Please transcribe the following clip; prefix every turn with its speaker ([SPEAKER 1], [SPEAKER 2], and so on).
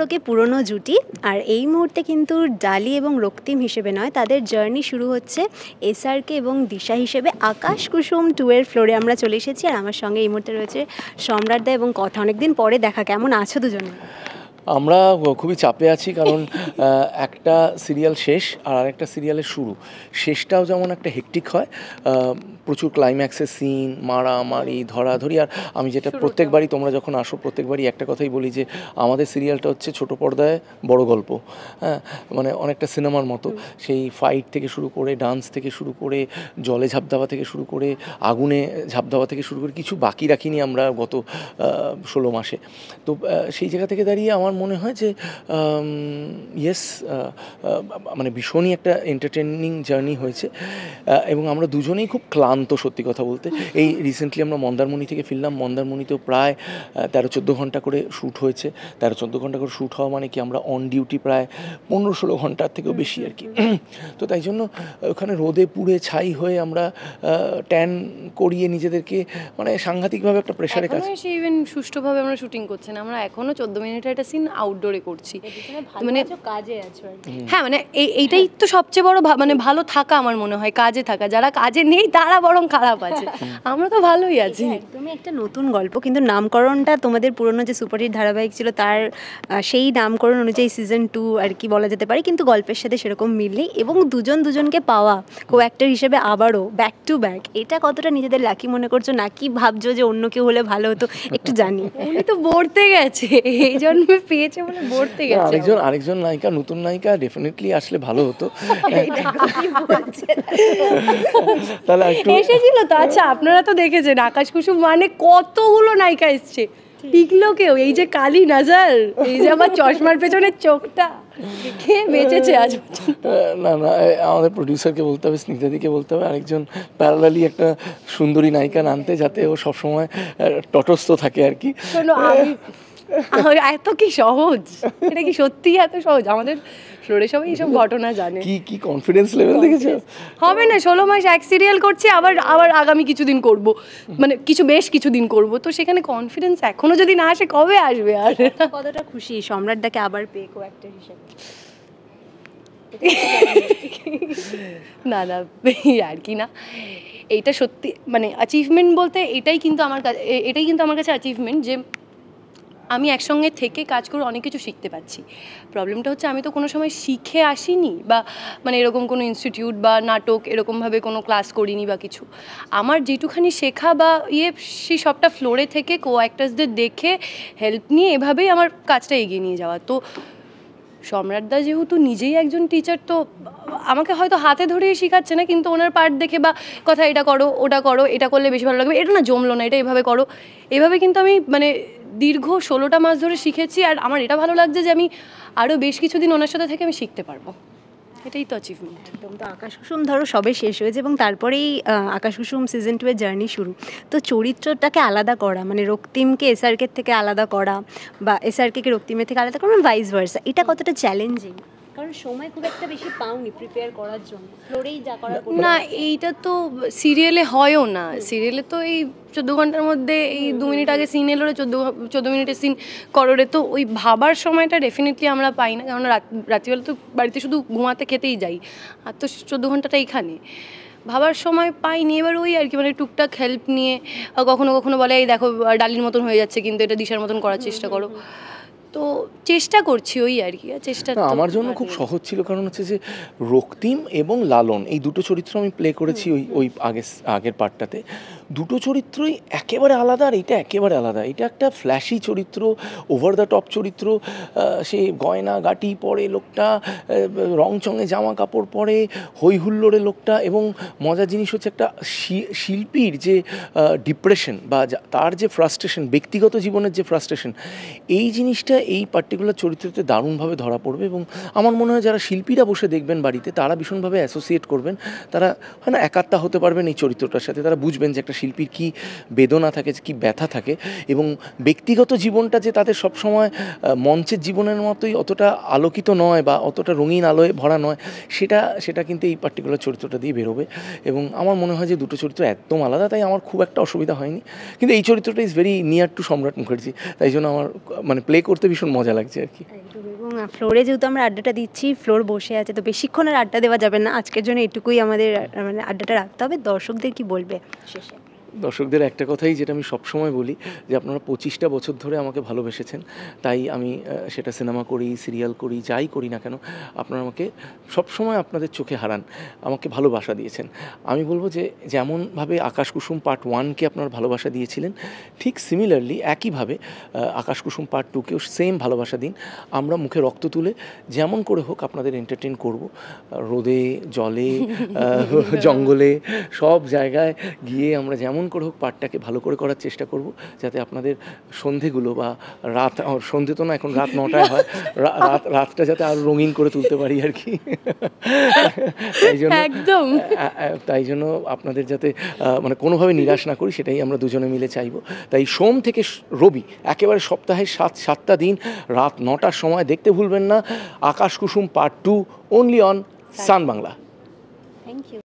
[SPEAKER 1] পরকে পুরনো জুটি, আর এই মুহূর্তে কিন্তু ডালি এবং রক্তিম হিসেবে নয়, তাদের জার্নি শুরু হচ্ছে এসআরকে এবং দিশা হিসেবে। আকাশ কুসুম 2 এর ফ্লোরে আমরা চলে এসেছি, আর আমার সঙ্গে এই মুহূর্তে রয়েছে সম্রাট দা এবং কথা। অনেকদিন পরে দেখা, কেমন আছো দুজনে?
[SPEAKER 2] আমরা খুবই চাপে আছি, কারণ একটা সিরিয়াল শেষ আর আরেকটা সিরিয়ালের শুরু। শেষটাও যেমন একটা হেকটিক হয়, প্রচুর ক্লাইম্যাক্সের সিন, মারামারি, ধরাধরি। আর আমি যেটা প্রত্যেকবারই, তোমরা যখন আসো প্রত্যেকবারই একটা কথাই বলি যে আমাদের সিরিয়ালটা হচ্ছে ছোটো পর্দায় বড় গল্প। হ্যাঁ, মানে অনেকটা সিনেমার মতো। সেই ফাইট থেকে শুরু করে, ডান্স থেকে শুরু করে, জলে ঝাঁপ দেওয়া থেকে শুরু করে, আগুনে ঝাঁপ দেওয়া থেকে শুরু করে কিছু বাকি রাখিনি আমরা গত 16 মাসে। তো সেই জায়গা থেকে দাঁড়িয়ে আমার মনে হয় যে ইয়েস, মানে ভীষণই একটা এন্টারটেনিং জার্নি হয়েছে, এবং আমরা দুজনেই খুব ক্লান্ত, সত্যি কথা বলতে। এই রিসেন্টলি আমরা মন্দারমণি থেকে ফিরলাম। মন্দারমণিতেও প্রায় 13-14 ঘন্টা করে শ্যুট হয়েছে। 13-14 ঘন্টা করে শ্যুট হওয়া মানে কি, আমরা অন ডিউটি প্রায় 15-16 ঘন্টার থেকেও বেশি আর কি। তো তাই জন্য ওখানে রোদে পুড়ে ছাই হয়ে আমরা ট্যান করিয়ে নিজেদেরকে, মানে সাংঘাতিকভাবে একটা প্রেশারে কাজ।
[SPEAKER 3] ইভেন সুষ্ঠুভাবে আমরা শুটিং করছি না, আমরা এখনো 14 মিনিটের একটা সিন আউটডোরে করছি, মানে
[SPEAKER 1] কাজে আছো।
[SPEAKER 3] হ্যাঁ, মানে এইটাই তো সবচেয়ে বড় মানে ভালো থাকা আমার মনে হয়, কাজে থাকা। যারা কাজে নেই তারা বরং খারাপ আছে, আমরা তো ভালোই আছি।
[SPEAKER 1] একদমই একটা নতুন গল্প, কিন্তু নামকরণটা তোমাদের পুরনো যে সুপারহিট ধারাবাহিক ছিল তার সেই নামকরণ অনুযায়ী সিজন 2 আর কি বলা যেতে পারে, কিন্তু গল্পের সাথে সেরকম মিল নেই। এবং দুজনকে পাওয়া কো অ্যাক্টর হিসেবে আবারও ব্যাক টু ব্যাক, এটা কতটা নিজেদের লাকি মনে করছো, নাকি ভাবছো যে অন্য কেউ হলে ভালো হতো? একটু জানি।
[SPEAKER 3] উনি তো বলতে গেছে, এই জন্মে পেয়েছে বলে বলতে গেছে।
[SPEAKER 2] আরেকজন নায়িকা, নতুন নায়িকা ডেফিনেটলি আসলে ভালো হতো। তাহলে
[SPEAKER 3] এসেছিল তো। আচ্ছা, আপনারা তো দেখেছেন আকাশ কুসুম মানে কতগুলো নায়িকা এসছে, টিকলো কেউ? এই যে কালী নজর, এই যে আমার চশমার পেছনের চোখটা, কে বেঁচেছে আজ?
[SPEAKER 2] না, আমাদের প্রডিউসারকে বলতে হবে, স্নিগ্ধাদিকে বলতে হবে আরেকজন প্যারালালি একটা সুন্দরী নায়িকা আনতে, যাতে ও সবসময় তটস্থ থাকে আর কি।
[SPEAKER 3] শোনো, এত কি সহজ? এটা কি সত্যি এত সহজ? আমাদের ফ্লোরে সবাই এইসব ঘটনা জানে।
[SPEAKER 2] কি কনফিডেন্স লেভেল দেখেছো?
[SPEAKER 3] হবে না, 16 মাস এক সিরিয়াল করছি, আবার আগামী কিছুদিন করব, মানে বেশ কিছুদিন করব, তো সেখানে কনফিডেন্স এখনো যদি না আসে কবে আসবে? আর
[SPEAKER 1] কতটা খুশি সম্রাটদাকে আবার পেয়ে কো অ্যাক্টর হিসেবে?
[SPEAKER 3] না আর কি না, এইটা সত্যি মানে অ্যাচিভমেন্ট বলতে এটাই কিন্তু আমার কাছে অ্যাচিভমেন্ট, যে আমি একসঙ্গে থেকে কাজ করে অনেক কিছু শিখতে পারছি। প্রবলেমটা হচ্ছে আমি তো কোনো সময় শিখে আসিনি, বা মানে এরকম কোনো ইনস্টিটিউট বা নাটক এরকমভাবে কোনো ক্লাস করিনি বা কিছু। আমার যেটুখানি শেখা বা সেই সবটা ফ্লোরে থেকে কো অ্যাক্টার্সদের দেখে হেল্প নিয়ে এভাবেই আমার কাজটা এগিয়ে নিয়ে যাওয়া। তো সম্রাটদা যেহেতু নিজেই একজন টিচার, তো আমাকে হয়তো হাতে ধরেই শেখাচ্ছে না, কিন্তু ওনার পার্ট দেখে বা কথা, এটা করো, ওটা করো, এটা করলে বেশি ভালো লাগবে, এটা না জমলো না, এটা এভাবে করো, এভাবে কিন্তু আমি মানে দীর্ঘ 16টা মাস ধরে শিখেছি। আর আমার এটা ভালো লাগছে যে আমি আরও বেশ কিছুদিন ওনার সাথে থেকে আমি শিখতে পারবো, এটাই তো অ্যাচিভমেন্ট।
[SPEAKER 1] একদম। তো আকাশ কুসুম ধরো সবে শেষ হয়েছে, এবং তারপরেই আকাশ কুসুম সিজন 2 এর জার্নি শুরু। তো চরিত্রটাকে আলাদা করা, মানে রক্তিমকে এসআরকে থেকে আলাদা করা, বা এসআরকে রক্তিমের থেকে আলাদা করা, ভাইস ভার্সা, এটা কতটা চ্যালেঞ্জিং? কারণ সময় খুব একটা বেশি পাওনি প্রিপেয়ার করার জন্য, ফ্লোরেই যা করার
[SPEAKER 3] না, এইটা তো সিরিয়ালে হয়ও না। সিরিয়ালে তো এই 14 ঘন্টার মধ্যে এই 2 মিনিট আগে সিন এলো রে, 14 মিনিটের সিন করো রে, তো ওই ভাবার সময়টা ডেফিনেটলি আমরা পাই না, কারণ রাত্রিবেলা তো বাড়িতে শুধু ঘুমাতে খেতেই যাই, আর তো 14 ঘন্টাটা এইখানে ভাবার সময় পাইনি। এবার ওই আর কি, মানে টুকটাক হেল্প নিয়ে কখনো কখনো বলে এই দেখো ডালির মতন হয়ে যাচ্ছে, কিন্তু এটা দিশার মতন করার চেষ্টা করো, তো চেষ্টা করছি ওই আর কি। চেষ্টা
[SPEAKER 2] আমার জন্য খুব সহজ ছিল, কারণ হচ্ছে যে রক্তিম এবং লালন এই দুটো চরিত্র আমি প্লে করেছি ওই আগের পার্টটাতে। দুটো চরিত্রই একেবারে আলাদা, আর এটা একেবারে আলাদা। এটা একটা ফ্ল্যাশি চরিত্র, ওভার দ্য টপ চরিত্র। সে গয়না গাটি পরে লোকটা, রংচঙে জামা কাপড় পরে, হই হুল্লোড়ে লোকটা। এবং মজার জিনিস হচ্ছে একটা শিল্পীর যে ডিপ্রেশন বা তার যে ফ্রাস্ট্রেশন, ব্যক্তিগত জীবনের যে ফ্রাস্ট্রেশন, এই জিনিসটা এই পার্টিকুলার চরিত্রতে দারুণভাবে ধরা পড়বে। এবং আমার মনে হয় যারা শিল্পীরা বসে দেখবেন বাড়িতে, তারা ভীষণভাবে অ্যাসোসিয়েট করবেন, তারা হয় না একাত্মা হতে পারবেন এই চরিত্রটার সাথে, তারা বুঝবেন যে একটা একটা শিল্পীর কী বেদনা থাকে, কী ব্যথা থাকে, এবং ব্যক্তিগত জীবনটা যে তাদের সবসময় মঞ্চের জীবনের মতোই অতটা আলোকিত নয় বা অতটা রঙিন আলোয় ভরা নয়, সেটা কিন্তু এই পার্টিকুলার চরিত্রটা দিয়ে বেরোবে। এবং আমার মনে হয় যে দুটো চরিত্র একদম আলাদা, তাই আমার খুব একটা অসুবিধা হয়নি। কিন্তু এই চরিত্রটা ইজ ভেরি নিয়ার টু সম্রাট মুখার্জি, তাই জন্য আমার মানে প্লে করতে ভীষণ মজা লাগছে আর কি।
[SPEAKER 1] এবং ফ্লোরে যেহেতু আমরা আড্ডাটা দিচ্ছি, ফ্লোর বসে আছে, তো বেশিক্ষণ আর আড্ডা দেওয়া যাবে না, আজকের জন্য এটুকুই আমাদের মানে আড্ডাটা রাখতে হবে। দর্শকদের কি বলবে শেষে?
[SPEAKER 2] দর্শকদের একটা কথাই যেটা আমি সবসময় বলি, যে আপনারা 25টা বছর ধরে আমাকে ভালোবেসেছেন, তাই আমি সেটা সিনেমা করি, সিরিয়াল করি, যাই করি না কেন, আপনারা আমাকে সবসময় আপনাদের চোখে হারান, আমাকে ভালোবাসা দিয়েছেন। আমি বলবো যে যেমনভাবে আকাশ কুসুম পার্ট 1কে আপনারা ভালোবাসা দিয়েছিলেন, ঠিক সিমিলারলি একইভাবে আকাশ কুসুম পার্ট 2কেও সেম ভালোবাসা দিন। আমরা মুখে রক্ত তুলে যেমন করে হোক আপনাদের এন্টারটেন করব, রোদে জলে জঙ্গলে সব জায়গায় গিয়ে আমরা যেমন করে হোক পার্টটাকে ভালো করে করার চেষ্টা করব, যাতে আপনাদের সন্ধেগুলো বা রাত, সন্ধে তো না, এখন রাত 9টায় হয়, রাতটা যাতে আরও রঙিন করে তুলতে পারি আর কি।
[SPEAKER 3] একদম
[SPEAKER 2] তাই জন্য আপনাদের যাতে মানে কোনোভাবে নিরাশ না করি, সেটাই আমরা দুজনে মিলে চাইবো। তাই সোম থেকে রবি একেবারে সপ্তাহে 7টা দিন রাত 9টার সময় দেখতে ভুলবেন না Akash Kusum part 2, only on Sun Bangla.
[SPEAKER 1] Thank you.